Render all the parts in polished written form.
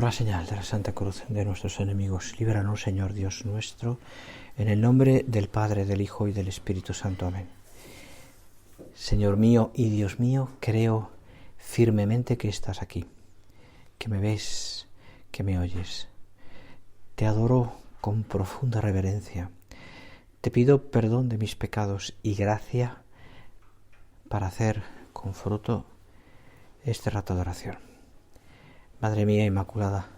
por la señal de la Santa Cruz de nuestros enemigos, líbranos, Señor Dios nuestro, en el nombre del Padre, del Hijo y del Espíritu Santo. Amén. Señor mío y Dios mío, creo firmemente que estás aquí, que me ves, que me oyes. Te adoro con profunda reverencia. Te pido perdón de mis pecados y gracia para hacer con fruto este rato de oración. Madre mía Inmaculada,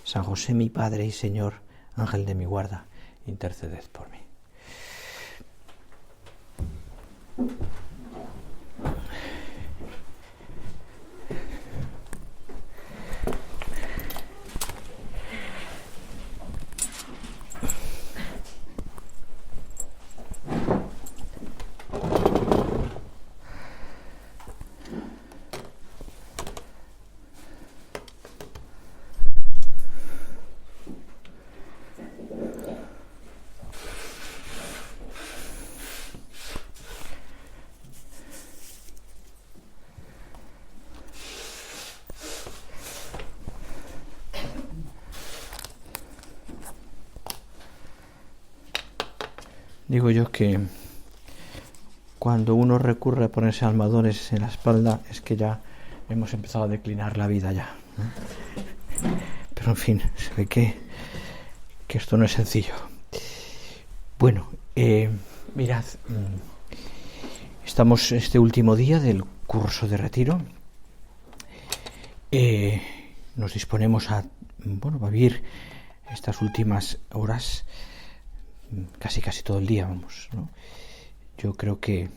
San José mi Padre y Señor, Ángel de mi guarda, interceded por mí. Digo yo que cuando uno recurre a ponerse almohadones en la espalda es que ya hemos empezado a declinar la vida ya, ¿no? Pero en fin, se ve que esto no es sencillo. Bueno, mirad, estamos este último día del curso de retiro. Nos disponemos a vivir estas últimas horas, casi todo el día, vamos, ¿no? Yo creo que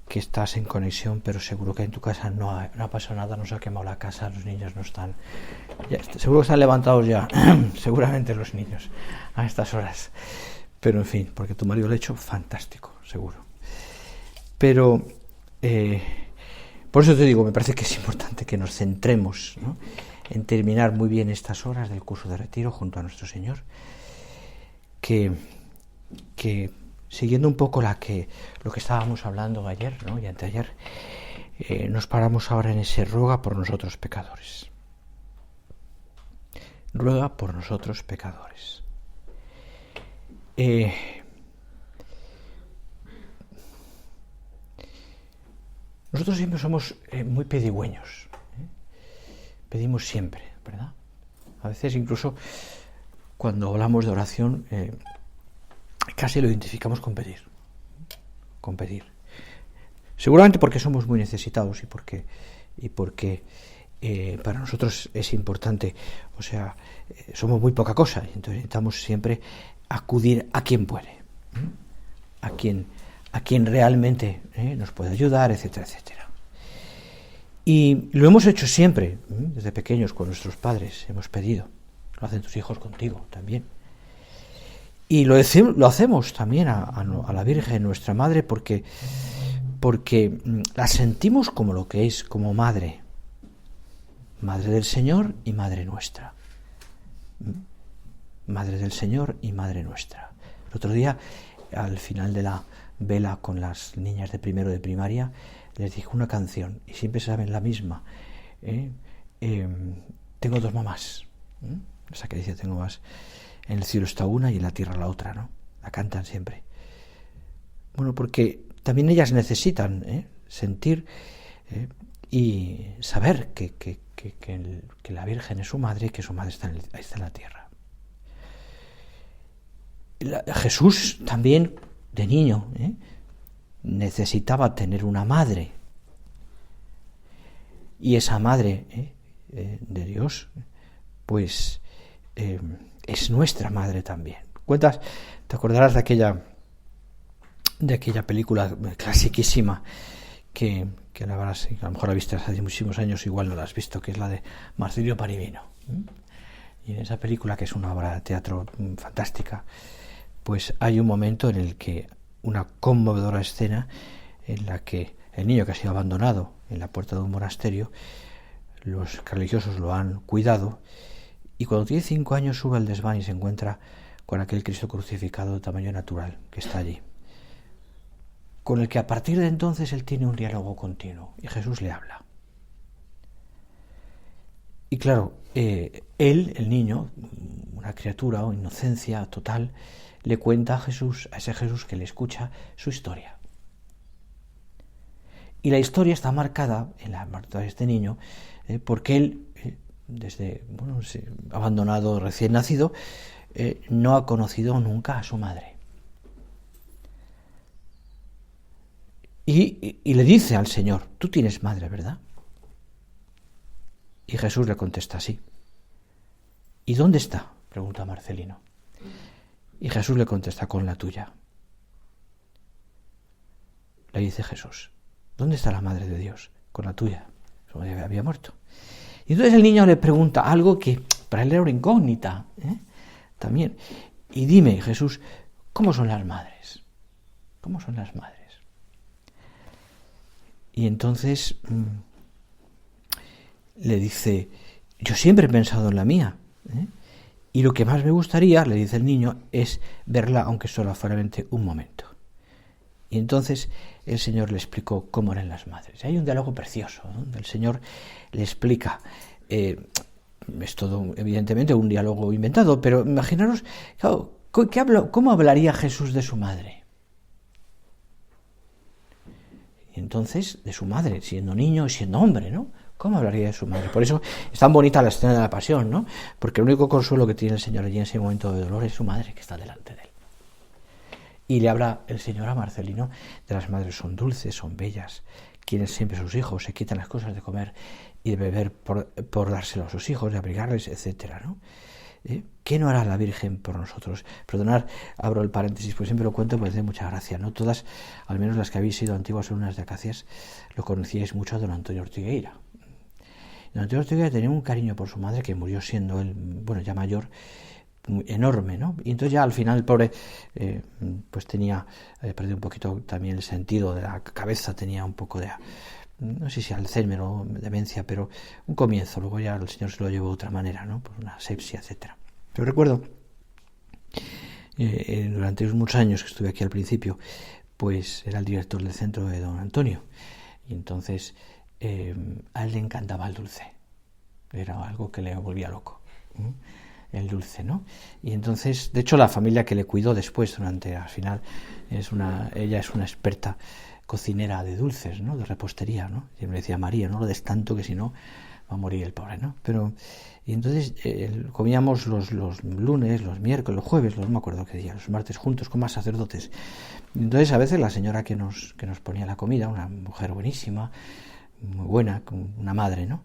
estás en conexión, pero seguro que en tu casa no ha pasado nada, no se ha quemado la casa, los niños no están, seguro que están levantados ya, seguramente los niños a estas horas, pero en fin, porque tu marido lo ha hecho fantástico, seguro. Pero por eso te digo, me parece que es importante que nos centremos, ¿no?, en terminar muy bien estas horas del curso de retiro junto a nuestro Señor, que siguiendo un poco lo que estábamos hablando ayer, ¿no?, y anteayer, nos paramos ahora en ese ruega por nosotros pecadores. Ruega por nosotros pecadores. Nosotros siempre somos muy pedigüeños, pedimos siempre, ¿verdad? A veces incluso cuando hablamos de oración casi lo identificamos con pedir. Seguramente porque somos muy necesitados y porque para nosotros es importante, o sea, somos muy poca cosa, y entonces necesitamos siempre acudir a quien puede, a quien realmente nos puede ayudar, etcétera, etcétera. Y lo hemos hecho siempre, desde pequeños con nuestros padres, hemos pedido. Lo hacen tus hijos contigo también. Y lo hacemos también a la Virgen, nuestra Madre, porque la sentimos como lo que es, como Madre. Madre del Señor y Madre nuestra. Madre del Señor y Madre nuestra. El otro día, al final de la vela con las niñas de primero de primaria, les dije una canción, y siempre saben la misma. Tengo dos mamás. Esa que dice, tengo más. En el cielo está una y en la tierra la otra, ¿no? La cantan siempre. Bueno, porque también ellas necesitan sentir y saber que la Virgen es su madre y que su madre está en la tierra. Jesús también, de niño, necesitaba tener una madre. Y esa madre de Dios, pues es nuestra madre también. Te acordarás de aquella película clasiquísima que a lo mejor la viste hace muchísimos años, igual no la has visto, que es la de Marsilio Panivino. Y en esa película, que es una obra de teatro fantástica, pues hay un momento en el que una conmovedora escena en la que el niño que ha sido abandonado en la puerta de un monasterio, los religiosos lo han cuidado, y cuando tiene 5 años sube al desván y se encuentra con aquel Cristo crucificado de tamaño natural que está allí, con el que a partir de entonces él tiene un diálogo continuo y Jesús le habla. Y claro, él, el niño, una criatura o inocencia total, le cuenta a ese Jesús que le escucha, su historia. Y la historia está marcada en la muerte de este niño porque él, desde abandonado, recién nacido, no ha conocido nunca a su madre. Y le dice al Señor: tú tienes madre, ¿verdad? Y Jesús le contesta: sí. ¿Y dónde está?, pregunta Marcelino. Y Jesús le contesta: con la tuya. Le dice Jesús: ¿dónde está la madre de Dios? Con la tuya. Su madre había muerto. Y entonces el niño le pregunta algo que para él era una incógnita, también. Y dime, Jesús, ¿cómo son las madres? ¿Cómo son las madres? Y entonces le dice: yo siempre he pensado en la mía, y lo que más me gustaría, le dice el niño, es verla, aunque solo solamente un momento. Y entonces el Señor le explicó cómo eran las madres. Hay un diálogo precioso, donde el Señor le explica. Es todo, evidentemente, un diálogo inventado, pero imaginaros, claro, ¿cómo hablaría Jesús de su madre? Y entonces, de su madre, siendo niño y siendo hombre, ¿no? ¿Cómo hablaría de su madre? Por eso es tan bonita la escena de la pasión, ¿no? Porque el único consuelo que tiene el Señor allí en ese momento de dolor es su madre, que está delante de él. Y le habla el Señor a Marcelino de las madres: son dulces, son bellas, quieren siempre a sus hijos, se quitan las cosas de comer y de beber por dárselo a sus hijos, de abrigarles, etcétera, ¿no? ¿Qué no hará la Virgen por nosotros? Perdonad, abro el paréntesis, pues siempre lo cuento, pues de mucha gracia, ¿no? Todas, al menos las que habéis sido antiguas alumnas de Acacias, lo conocíais mucho a don Antonio Ortigueira. Don Antonio Ortigueira tenía un cariño por su madre, que murió siendo él, ya mayor, enorme, ¿no? Y entonces ya al final el pobre pues tenía perdido un poquito también el sentido de la cabeza, tenía un poco de, no sé si Alzheimer o demencia, pero un comienzo. Luego ya el Señor se lo llevó de otra manera, ¿no? Por una asepsia, etcétera. Pero recuerdo durante muchos años que estuve aquí al principio, pues era el director del centro de don Antonio, y entonces a él le encantaba el dulce. Era algo que le volvía loco, el dulce, ¿no? Y entonces, de hecho, la familia que le cuidó después, al final, ella es una experta cocinera de dulces, ¿no? De repostería, ¿no? Siempre decía: María, no lo des tanto, que si no va a morir el pobre, ¿no? Y entonces comíamos los lunes, los miércoles, los jueves, no me acuerdo qué día, los martes, juntos con más sacerdotes. Y entonces a veces la señora que nos ponía la comida, una mujer buenísima, muy buena, una madre, ¿no?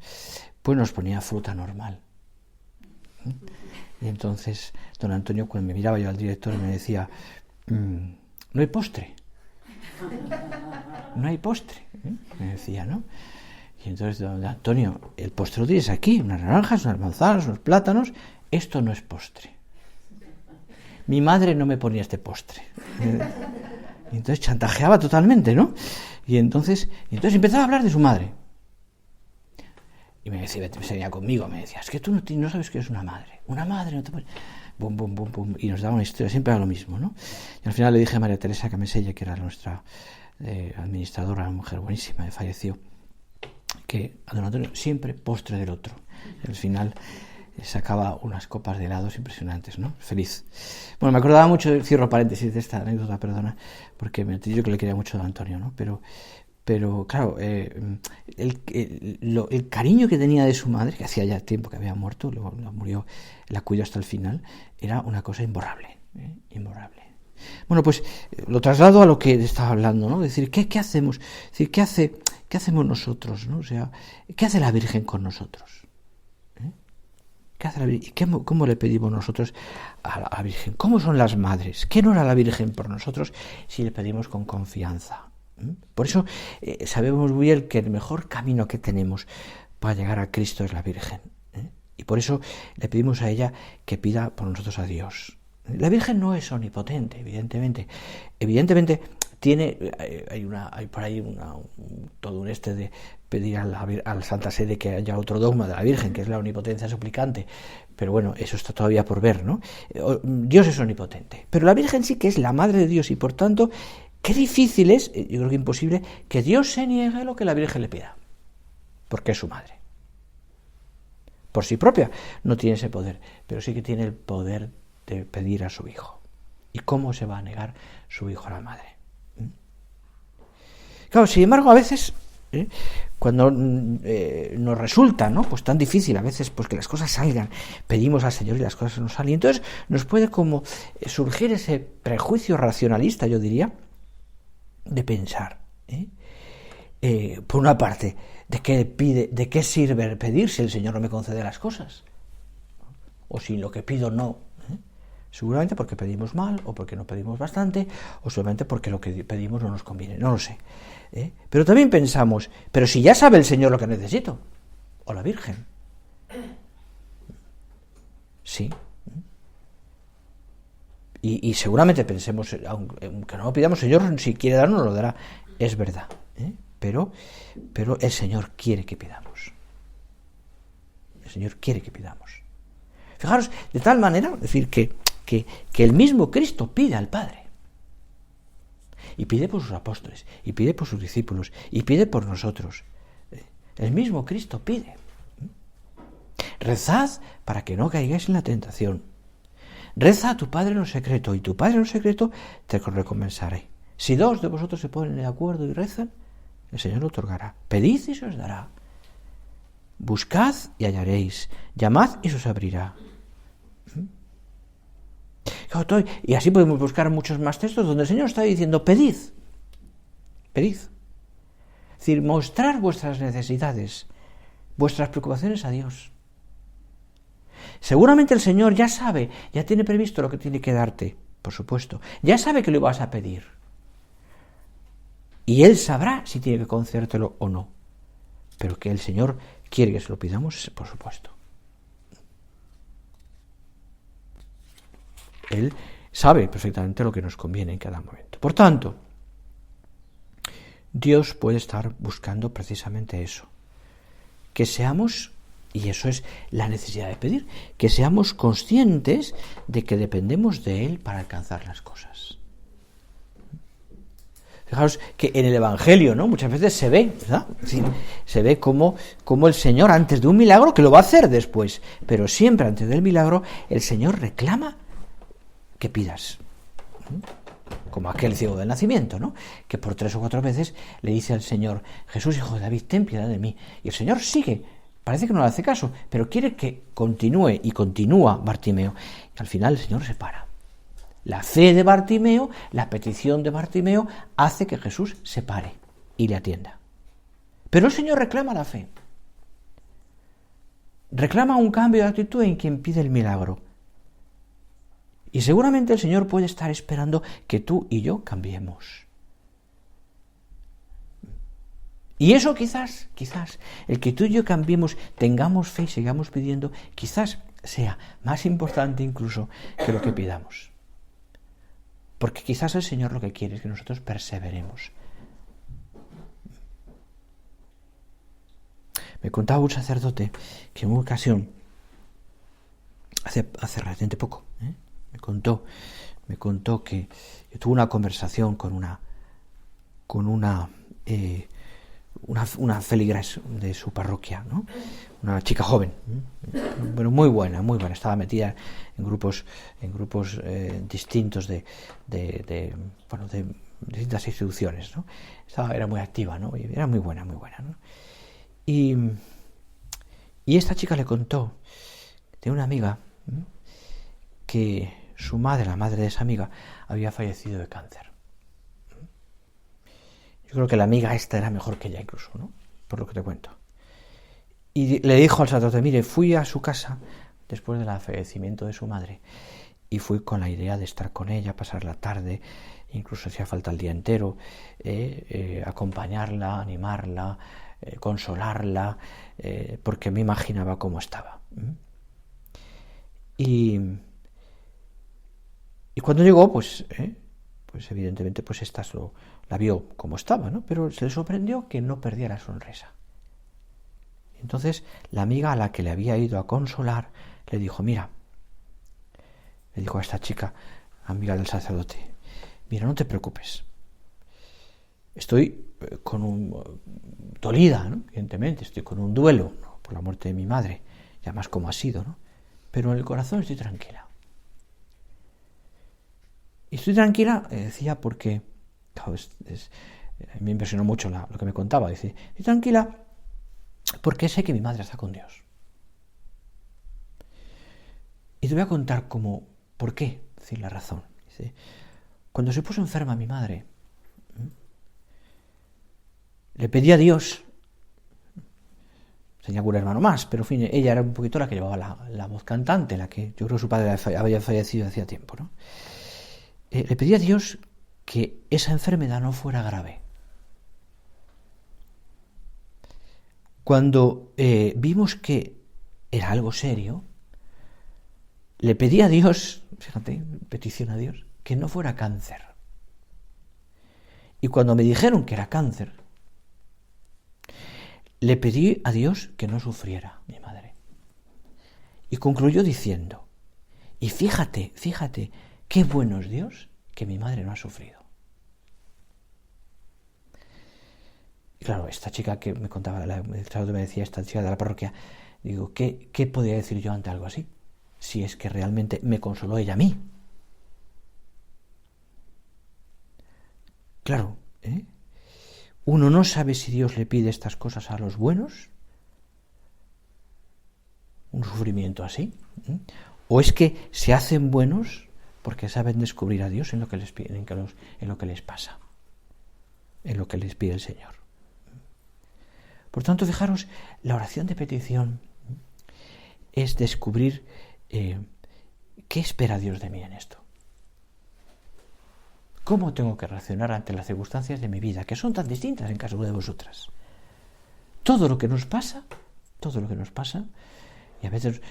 Pues nos ponía fruta normal. Y entonces don Antonio, cuando me miraba yo al director, me decía: no hay postre, no hay postre, me decía, ¿no? Y entonces don Antonio: el postre lo tienes aquí, unas naranjas, unas manzanas, unos plátanos, esto no es postre. Mi madre no me ponía este postre. Y entonces chantajeaba totalmente, ¿no? Y entonces empezaba a hablar de su madre. Y me decía, se venía conmigo, me decía: es que tú no sabes que eres una madre no te puedes... Bum, bum, bum, bum. Y nos daba una historia, siempre era lo mismo, ¿no? Y al final le dije a María Teresa Camesella, que era nuestra administradora, una mujer buenísima, falleció, que a don Antonio siempre postre del otro. Y al final sacaba unas copas de helados impresionantes, ¿no? Feliz. Bueno, me acordaba mucho, cierro paréntesis de esta anécdota, perdona, porque me yo que le quería mucho a don Antonio, ¿no? Pero claro, el cariño que tenía de su madre, que hacía ya tiempo que había muerto, luego murió, la cuidó hasta el final, era una cosa imborrable, imborrable. Bueno, pues lo traslado a lo que estaba hablando, ¿no? Es decir, ¿qué hacemos? Es decir, ¿qué hacemos nosotros, ¿no? O sea, ¿qué hace la Virgen con nosotros? ¿Qué hace la Virgen? ¿Cómo le pedimos nosotros a la Virgen? ¿Cómo son las madres? ¿Qué no hará la Virgen por nosotros si le pedimos con confianza? Por eso sabemos muy bien que el mejor camino que tenemos para llegar a Cristo es la Virgen, y por eso le pedimos a ella que pida por nosotros a Dios. La Virgen no es omnipotente, evidentemente hay por ahí todo un de pedir a la Santa Sede que haya otro dogma de la Virgen, que es la omnipotencia suplicante, pero bueno, eso está todavía por ver, ¿no? Dios es omnipotente, pero la Virgen sí que es la Madre de Dios, y por tanto, qué difícil es, yo creo que imposible, que Dios se niegue lo que la Virgen le pida, porque es su madre. por sí propia no tiene ese poder, pero sí que tiene el poder de pedir a su hijo. ¿Y cómo se va a negar su hijo a la madre? Claro, sin embargo, a veces, cuando nos resulta, ¿no?, pues tan difícil a veces pues que las cosas salgan, pedimos al Señor y las cosas no salen, y entonces nos puede como surgir ese prejuicio racionalista, yo diría, de pensar, por una parte, ¿de qué sirve pedir si el Señor no me concede las cosas? O si lo que pido no. Seguramente porque pedimos mal, o porque no pedimos bastante, o solamente porque lo que pedimos no nos conviene, no lo sé. Pero también pensamos, pero si ya sabe el Señor lo que necesito, o la Virgen. Sí. Y seguramente pensemos, aunque no lo pidamos, el Señor si quiere darnos, lo dará. Es verdad. Pero el Señor quiere que pidamos. El Señor quiere que pidamos. Fijaros, de tal manera, es decir, que el mismo Cristo pide al Padre. Y pide por sus apóstoles, y pide por sus discípulos, y pide por nosotros. El mismo Cristo pide. Rezad para que no caigáis en la tentación. Reza a tu Padre en lo secreto, y tu Padre en lo secreto te recompensaré. Si 2 de vosotros se ponen de acuerdo y rezan, el Señor lo otorgará. Pedid y se os dará. Buscad y hallaréis. Llamad y se os abrirá. Y así podemos buscar muchos más textos donde el Señor está diciendo, pedid. Pedid. Es decir, mostrar vuestras necesidades, vuestras preocupaciones a Dios. Seguramente el Señor ya sabe, ya tiene previsto lo que tiene que darte, por supuesto. Ya sabe que lo vas a pedir. Y Él sabrá si tiene que concedértelo o no. Pero que el Señor quiere que se lo pidamos, por supuesto. Él sabe perfectamente lo que nos conviene en cada momento. Por tanto, Dios puede estar buscando precisamente eso. Que seamos, y eso es la necesidad de pedir, que seamos conscientes de que dependemos de Él para alcanzar las cosas. Fijaos que en el Evangelio, ¿no?, muchas veces se ve, ¿verdad? Sí, se ve como el Señor, antes de un milagro, que lo va a hacer después, pero siempre antes del milagro, el Señor reclama que pidas. Como aquel ciego del nacimiento, ¿no?, que por 3 o 4 veces le dice al Señor, Jesús, hijo de David, ten piedad de mí. Y el Señor sigue, parece que no le hace caso, pero quiere que continúe, y continúa Bartimeo. Y al final el Señor se para. La fe de Bartimeo, la petición de Bartimeo, hace que Jesús se pare y le atienda. Pero el Señor reclama la fe. Reclama un cambio de actitud en quien pide el milagro. Y seguramente el Señor puede estar esperando que tú y yo cambiemos. Y eso quizás, el que tú y yo cambiemos, tengamos fe y sigamos pidiendo, quizás sea más importante incluso que lo que pidamos. Porque quizás el Señor lo que quiere es que nosotros perseveremos. Me contaba un sacerdote que en una ocasión, hace relativamente poco, me contó que tuvo una conversación con una feligres de su parroquia, ¿no?, una chica joven, pero muy buena, estaba metida en grupos distintos de distintas instituciones, ¿no? Era muy activa, ¿no?, y era muy buena, ¿no? Y esta chica le contó de una amiga que su madre, la madre de esa amiga, había fallecido de cáncer. Yo creo que la amiga esta era mejor que ella incluso, ¿no?, por lo que te cuento. Y le dijo al sacerdote, mire, fui a su casa después del fallecimiento de su madre y fui con la idea de estar con ella, pasar la tarde, incluso hacía falta el día entero, acompañarla, animarla, consolarla, porque me imaginaba cómo estaba. Y cuando llegó, pues evidentemente, pues esta la vio como estaba, ¿no? Pero se le sorprendió que no perdía la sonrisa. Entonces, la amiga a la que le había ido a consolar le dijo, mira, le dijo a esta chica, amiga del sacerdote, mira, no te preocupes. Estoy dolida, ¿no?, evidentemente, estoy con un duelo, ¿no?, por la muerte de mi madre. y además como ha sido, ¿no? Pero en el corazón estoy tranquila. Y estoy tranquila, decía, porque claro, a mí me impresionó mucho lo que me contaba. Dice, estoy tranquila porque sé que mi madre está con Dios. Y te voy a contar por qué, es decir, la razón. Dice, cuando se puso enferma mi madre, le pedí a Dios, tenía algún hermano más, pero en fin, ella era un poquito la que llevaba la voz cantante, la que yo creo que su padre había fallecido hacía tiempo, ¿no? Le pedí a Dios que esa enfermedad no fuera grave. Cuando vimos que era algo serio, le pedí a Dios, fíjate, petición a Dios, que no fuera cáncer. Y cuando me dijeron que era cáncer, le pedí a Dios que no sufriera mi madre. Y concluyó diciendo, y fíjate, qué bueno es Dios que mi madre no ha sufrido. Y claro, esta chica que me contaba, me decía esta chica de la parroquia, digo, ¿qué podía decir yo ante algo así? Si es que realmente me consoló ella a mí. Claro, uno no sabe si Dios le pide estas cosas a los buenos, un sufrimiento así, o es que se hacen buenos porque saben descubrir a Dios en lo que les pide, en lo que les pasa, en lo que les pide el Señor. Por tanto, fijaros, la oración de petición es descubrir qué espera Dios de mí en esto. ¿Cómo tengo que reaccionar ante las circunstancias de mi vida, que son tan distintas en cada una de vosotras? Todo lo que nos pasa, y a veces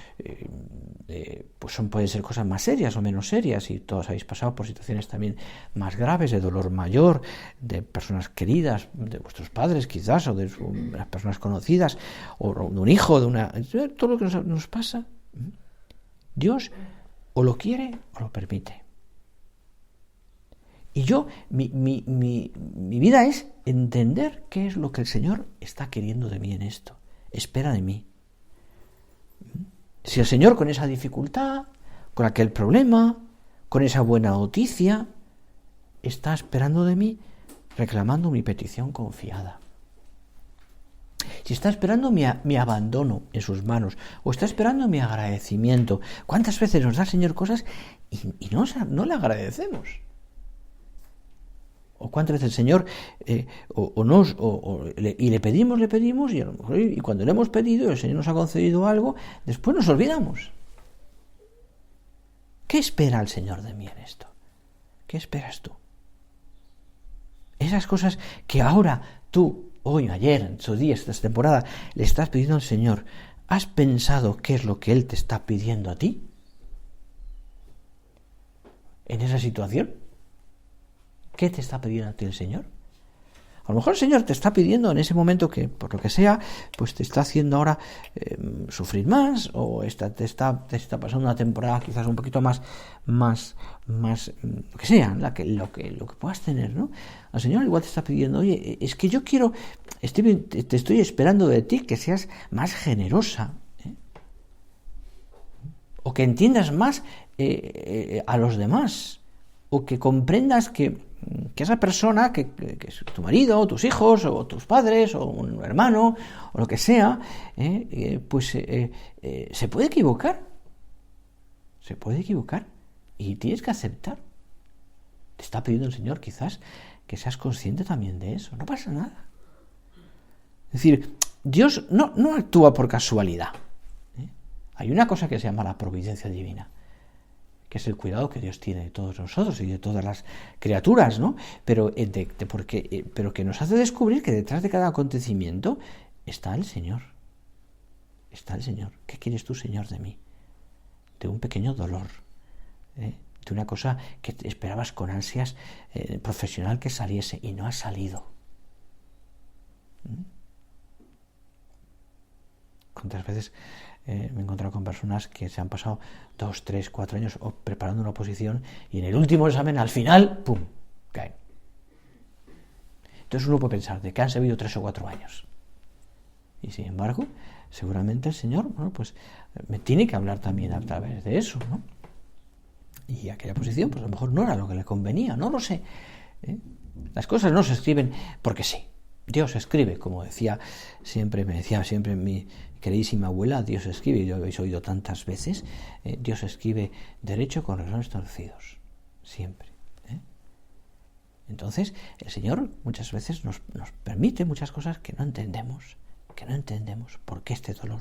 pues pueden ser cosas más serias o menos serias, y todos habéis pasado por situaciones también más graves, de dolor mayor, de personas queridas, de vuestros padres quizás, o de las personas conocidas, o de un hijo, todo lo que nos pasa, Dios o lo quiere o lo permite. Y yo, mi vida es entender qué es lo que el Señor está queriendo de mí en esto, espera de mí. Si el Señor con esa dificultad, con aquel problema, con esa buena noticia, está esperando de mí, reclamando mi petición confiada. Si está esperando mi abandono en sus manos, o está esperando mi agradecimiento. ¿Cuántas veces nos da el Señor cosas y no le agradecemos? ¿O cuántas veces el Señor le pedimos, y cuando le hemos pedido y el Señor nos ha concedido algo, después nos olvidamos? ¿Qué espera el Señor de mí en esto? ¿Qué esperas tú? Esas cosas que ahora tú, hoy, ayer, en estos días, esta temporada, le estás pidiendo al Señor, ¿has pensado qué es lo que Él te está pidiendo a ti? ¿En esa situación? ¿Qué te está pidiendo a ti el Señor? A lo mejor el Señor te está pidiendo en ese momento que, por lo que sea, pues te está haciendo ahora sufrir más, o te está pasando una temporada quizás un poquito más lo que sea, lo que puedas tener, ¿no? El Señor igual te está pidiendo, oye, es que yo te estoy esperando de ti que seas más generosa, o que entiendas más a los demás, o que comprendas que esa persona, que es tu marido, o tus hijos, o tus padres, o un hermano, o lo que sea, se puede equivocar. Se puede equivocar. Y tienes que aceptar. Te está pidiendo el Señor quizás que seas consciente también de eso. No pasa nada. Es decir, Dios no actúa por casualidad. Hay una cosa que se llama la providencia divina, que es el cuidado que Dios tiene de todos nosotros y de todas las criaturas, ¿no? Pero que nos hace descubrir que detrás de cada acontecimiento está el Señor. Está el Señor. ¿Qué quieres tú, Señor, de mí? De un pequeño dolor, de una cosa que esperabas con ansias profesional que saliese y no ha salido. ¿Cuántas veces me he encontrado con personas que se han pasado 2, 3, 4 años preparando una oposición y en el último examen, al final, ¡pum!, caen? Entonces uno puede pensar de que han servido 3 o 4 años. Y sin embargo, seguramente el Señor, bueno, pues me tiene que hablar también a través de eso, ¿no? Y aquella posición, pues a lo mejor no era lo que le convenía, no lo sé. Las cosas no se escriben porque sí. Dios escribe, como me decía siempre mi queridísima abuela, Dios escribe, y yo habéis oído tantas veces, Dios escribe derecho con renglones torcidos, siempre. Entonces, el Señor muchas veces nos permite muchas cosas que no entendemos, ¿por qué este dolor?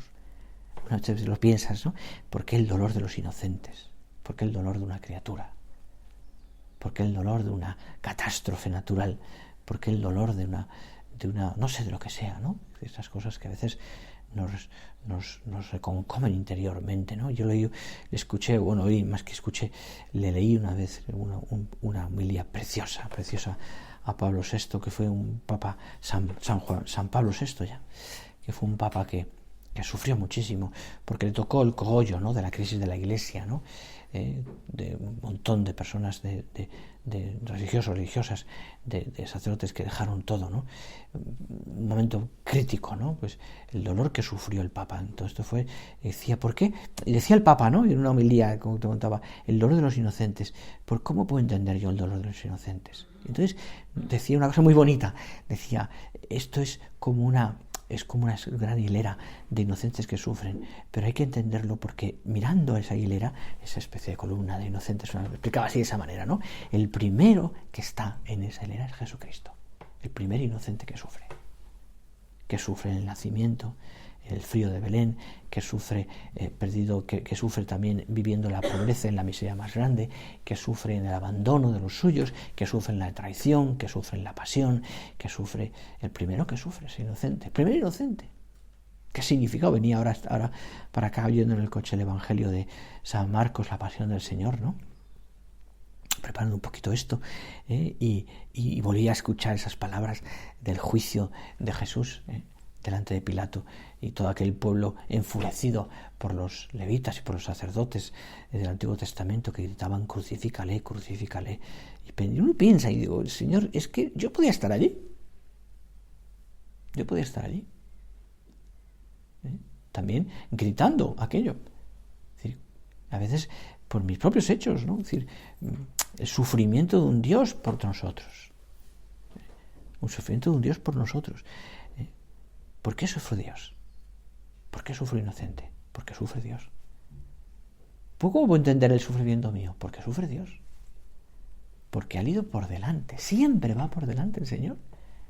Muchas veces lo piensas, ¿no? ¿Por qué el dolor de los inocentes? ¿Por qué el dolor de una criatura? ¿Por qué el dolor de una catástrofe natural? ¿Por qué el dolor de una no sé, de lo que sea, ¿no? Estas cosas que a veces nos reconcomen interiormente, ¿no? Yo le leí una vez una homilía preciosa a Pablo VI, que fue un papa, San Pablo VI ya, que fue un papa que sufrió muchísimo, porque le tocó el cogollo, ¿no?, de la crisis de la Iglesia, ¿no?, de un montón de personas, de religiosos, religiosas, de sacerdotes que dejaron todo, ¿no? Un momento crítico, ¿no? Pues el dolor que sufrió el Papa. Entonces esto decía, ¿por qué? Y decía el Papa, ¿no?, en una homilía, como te contaba, el dolor de los inocentes. ¿Por cómo puedo entender yo el dolor de los inocentes? Entonces decía una cosa muy bonita, decía, esto es como una gran hilera de inocentes que sufren, pero hay que entenderlo porque mirando esa hilera, esa especie de columna de inocentes, lo explicaba así de esa manera, ¿no? El primero que está en esa hilera es Jesucristo, el primer inocente que sufre en el nacimiento, en el frío de Belén, que sufre que sufre también viviendo la pobreza en la miseria más grande, que sufre en el abandono de los suyos, que sufre en la traición, que sufre en la pasión, el primero que sufre es inocente, el primer inocente. ¿Qué significa? Venía ahora para acá oyendo en el coche el Evangelio de San Marcos, la pasión del Señor, ¿no? Preparando un poquito esto, y volví a escuchar esas palabras del juicio de Jesús, delante de Pilato, y todo aquel pueblo enfurecido por los levitas y por los sacerdotes del Antiguo Testamento que gritaban, crucifícale, crucifícale. Y uno piensa y digo, Señor, es que yo podía estar allí. También gritando aquello. Es decir, a veces por mis propios hechos, ¿no? Es decir, el sufrimiento de un Dios por nosotros. Un sufrimiento de un Dios por nosotros. ¿Por qué sufre Dios? ¿Por qué sufre inocente? Porque sufre Dios. ¿Cómo puedo entender el sufrimiento mío? Porque sufre Dios. Porque ha ido por delante. Siempre va por delante el Señor.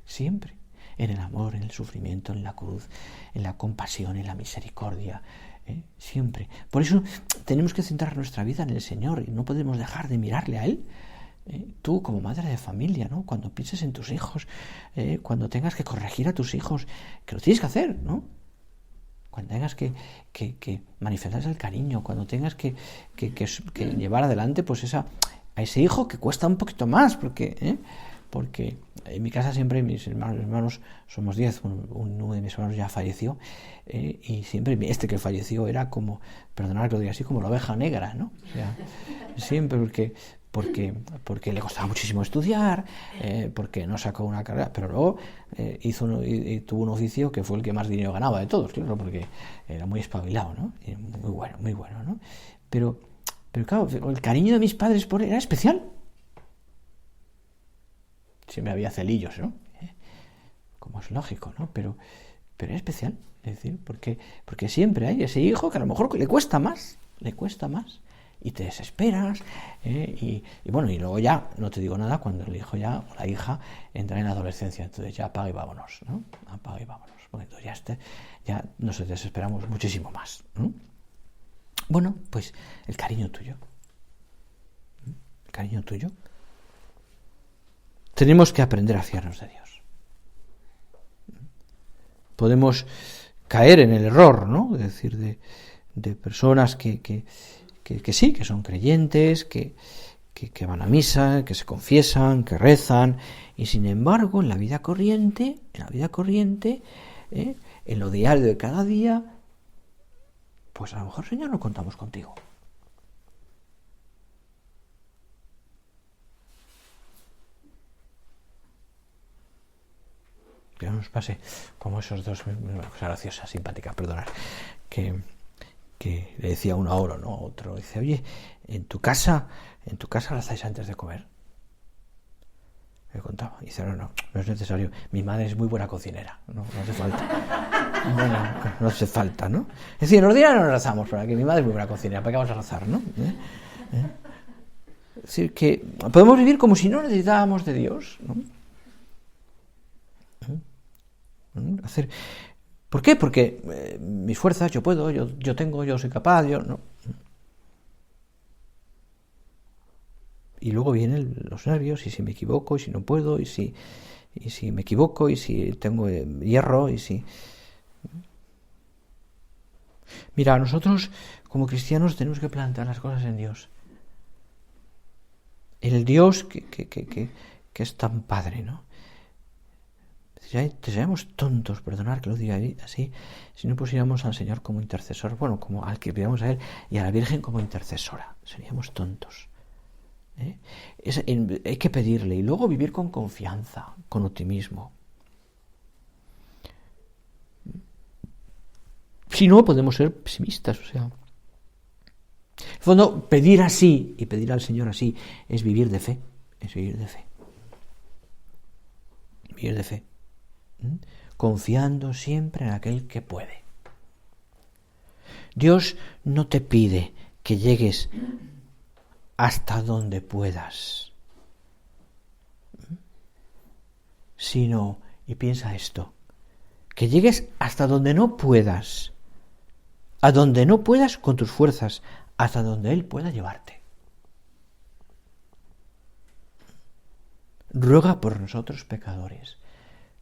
Siempre. En el amor, en el sufrimiento, en la cruz, en la compasión, en la misericordia. Siempre. Por eso tenemos que centrar nuestra vida en el Señor y no podemos dejar de mirarle a Él. Tú como madre de familia, ¿no? Cuando pienses en tus hijos, cuando tengas que corregir a tus hijos, que lo tienes que hacer, ¿no? Cuando tengas que manifestar el cariño, cuando tengas que llevar adelante pues a ese hijo que cuesta un poquito más, porque en mi casa siempre mis hermanos somos 10, uno de mis hermanos ya falleció, y siempre que falleció era como, perdonad que lo diga así, como la oveja negra, ¿no? O sea, siempre porque le costaba muchísimo estudiar, porque no sacó una carrera, pero luego tuvo un oficio que fue el que más dinero ganaba de todos, claro, porque era muy espabilado, ¿no? Y muy bueno, ¿no? Pero claro, el cariño de mis padres por él era especial. Siempre había celillos, ¿no? Como es lógico, ¿no? Pero era especial, es decir, porque siempre hay ese hijo que a lo mejor le cuesta más, y te desesperas, y luego ya no te digo nada cuando el hijo ya o la hija entra en la adolescencia, entonces ya apaga y vámonos, ¿no? Porque entonces ya nos desesperamos muchísimo más, ¿no? Bueno, pues el cariño tuyo. Tenemos que aprender a fiarnos de Dios. Podemos caer en el error, ¿no? Es decir, de personas que sí, que son creyentes, que van a misa, que se confiesan, que rezan, y sin embargo en la vida corriente, en lo diario de cada día, pues a lo mejor, Señor, no contamos contigo. que no nos pase como esos dos, una cosa graciosa, simpática, perdonar, que le decía uno a uno, ¿no? Otro dice, oye, ¿en tu casa lo hacéis antes de comer? Le contaba, y dice, no es necesario, mi madre es muy buena cocinera, no hace falta. No hace falta, ¿no? Es decir, los días no nos rezamos, para que mi madre es muy buena cocinera, ¿para qué vamos a rezar, no? Es decir, que podemos vivir como si no necesitábamos de Dios, ¿no? ¿Por qué? Porque mis fuerzas, yo puedo, yo tengo, yo soy capaz, yo no. Y luego vienen los nervios, y si me equivoco, y si no puedo, y si me equivoco, y si tengo hierro, y si... Mira, nosotros como cristianos tenemos que plantear las cosas en Dios. En el Dios que es tan padre, ¿no? Seríamos tontos, perdonar que lo diga así, si no pusiéramos al Señor como intercesor, bueno, como al que pidamos a Él, y a la Virgen como intercesora. Seríamos tontos. Hay que pedirle y luego vivir con confianza, con optimismo. Si no, podemos ser pesimistas, o sea. En el fondo, pedir así y pedir al Señor así es vivir de fe, vivir de fe, confiando siempre en aquel que puede. Dios no te pide que llegues hasta donde puedas, sino, y piensa esto, que llegues hasta donde no puedas, a donde no puedas con tus fuerzas, hasta donde Él pueda llevarte. Ruega por nosotros pecadores.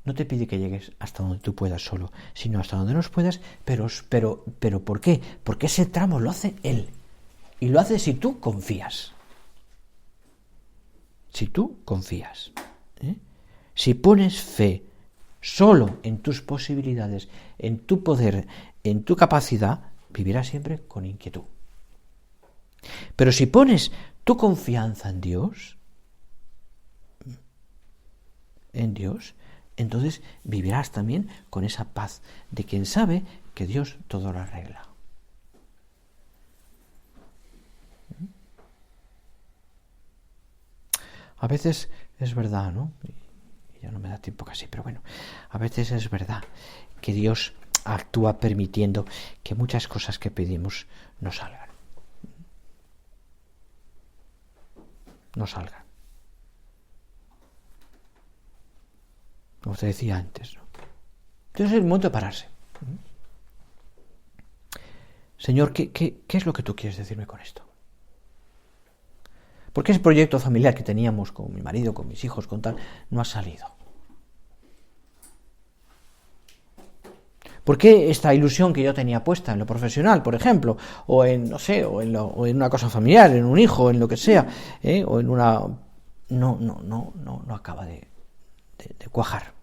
No te pide que llegues hasta donde tú puedas solo, sino hasta donde no puedas, pero ¿por qué? Porque ese tramo lo hace Él. Y lo hace si tú confías. Si tú confías. Si pones fe solo en tus posibilidades, en tu poder, en tu capacidad, vivirás siempre con inquietud. Pero si pones tu confianza en Dios, entonces vivirás también con esa paz de quien sabe que Dios todo lo arregla. A veces es verdad, ¿no? Y ya no me da tiempo casi, pero bueno, a veces es verdad que Dios actúa permitiendo que muchas cosas que pedimos no salgan. No salgan. Como te decía antes, ¿no? Entonces es el momento de pararse. Señor, ¿qué es lo que tú quieres decirme con esto? ¿Por qué ese proyecto familiar que teníamos con mi marido, con mis hijos, con tal, no ha salido? ¿Por qué esta ilusión que yo tenía puesta en lo profesional, por ejemplo, o en, no sé, o en una cosa familiar, en un hijo, en lo que sea, o en una... No acaba de cuajar?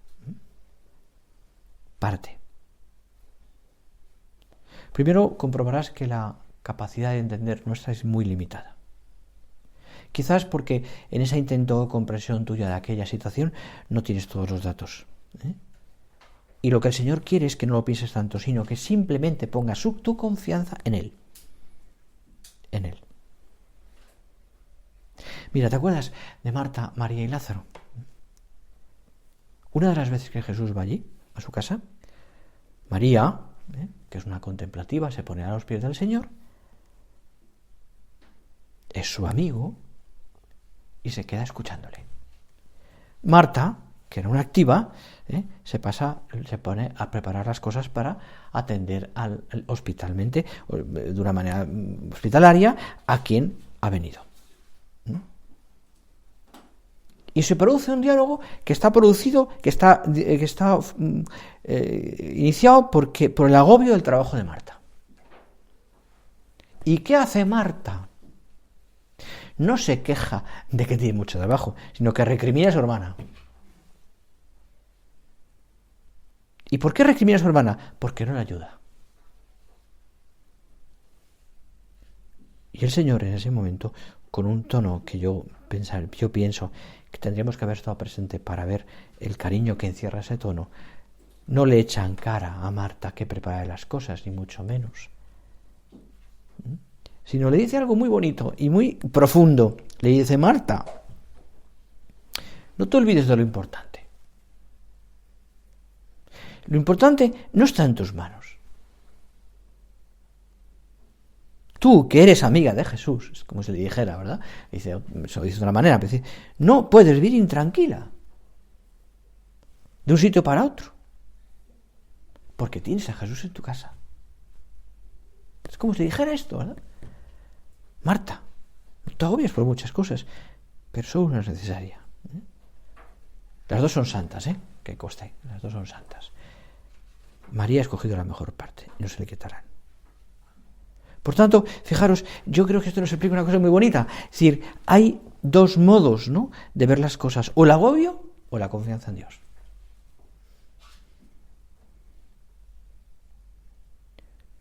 Parte. Primero comprobarás que la capacidad de entender nuestra es muy limitada. Quizás porque en ese intento de comprensión tuya de aquella situación no tienes todos los datos. Y lo que el Señor quiere es que no lo pienses tanto, sino que simplemente pongas tu confianza en Él. En Él. Mira, ¿te acuerdas de Marta, María y Lázaro? Una de las veces que Jesús va allí, a su casa, María, que es una contemplativa, se pone a los pies del Señor, es su amigo y se queda escuchándole. Marta, que era una activa, se pone a preparar las cosas para atender hospitalmente, de una manera hospitalaria, a quien ha venido. Y se produce un diálogo que está iniciado por el agobio del trabajo de Marta. ¿Y qué hace Marta? No se queja de que tiene mucho trabajo, sino que recrimina a su hermana. ¿Y por qué recrimina a su hermana? Porque no le ayuda. Y el Señor en ese momento, con un tono que yo yo pienso que tendríamos que haber estado presente para ver el cariño que encierra ese tono. No le echan cara a Marta que prepare las cosas, ni mucho menos. Sino le dice algo muy bonito y muy profundo. Le dice: Marta, no te olvides de lo importante. Lo importante no está en tus manos. Tú, que eres amiga de Jesús, es como si le dijera, ¿verdad? Dice, se lo dice de una manera, pero dice, no puedes vivir intranquila de un sitio para otro, porque tienes a Jesús en tu casa. Es como si le dijera esto, ¿verdad? Marta, no te agobies por muchas cosas, pero solo una es necesaria. Las dos son santas, que conste, las dos son santas. María ha escogido la mejor parte, no se le quitarán. Por tanto, fijaros, yo creo que esto nos explica una cosa muy bonita. Es decir, hay dos modos, ¿no?, de ver las cosas: o el agobio o la confianza en Dios.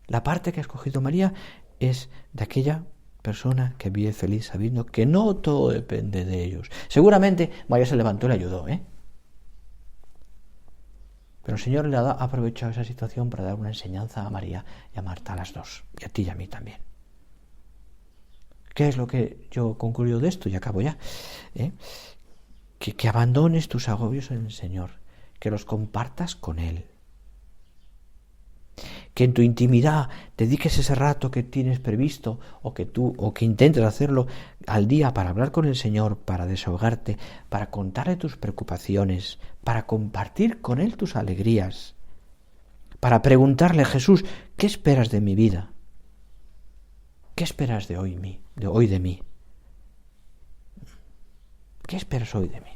La parte que ha escogido María es de aquella persona que vive feliz sabiendo que no todo depende de ellos. Seguramente María se levantó y le ayudó, Pero el Señor le ha aprovechado esa situación para dar una enseñanza a María y a Marta, a las dos, y a ti y a mí también. ¿Qué es lo que yo concluyo de esto? Y acabo ya. Que abandones tus agobios en el Señor, que los compartas con Él. Que en tu intimidad dediques ese rato que tienes previsto o que intentes hacerlo al día para hablar con el Señor, para desahogarte, para contarle tus preocupaciones, para compartir con Él tus alegrías, para preguntarle: Jesús, ¿qué esperas de mi vida? ¿Qué esperas de hoy de mí? ¿Qué esperas hoy de mí?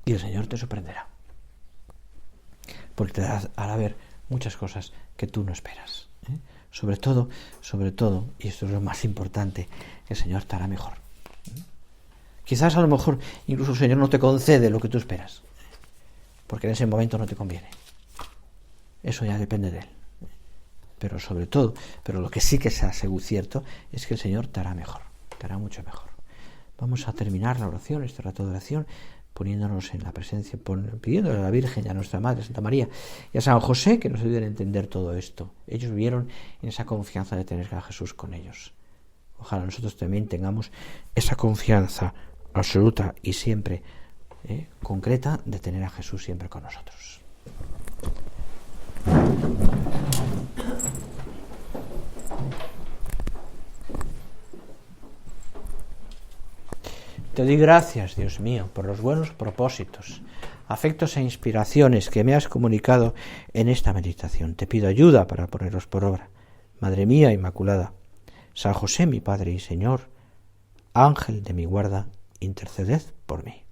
Y el Señor te sorprenderá, porque te hará ver muchas cosas que tú no esperas. Sobre todo, y esto es lo más importante, el Señor te hará mejor. Quizás a lo mejor incluso el Señor no te concede lo que tú esperas, porque en ese momento no te conviene. Eso ya depende de Él. Pero sobre todo, lo que sí que sea cierto es que el Señor te hará mejor, te hará mucho mejor. Vamos a terminar la oración, este rato de oración, poniéndonos en la presencia, pidiéndole a la Virgen y a nuestra Madre, Santa María, y a San José, que nos ayuden a entender todo esto. Ellos vivieron en esa confianza de tener a Jesús con ellos. Ojalá nosotros también tengamos esa confianza absoluta y siempre concreta de tener a Jesús siempre con nosotros. Te doy gracias, Dios mío, por los buenos propósitos, afectos e inspiraciones que me has comunicado en esta meditación. Te pido ayuda para ponerlos por obra. Madre mía Inmaculada, San José, mi Padre y Señor, Ángel de mi guarda, interceded por mí.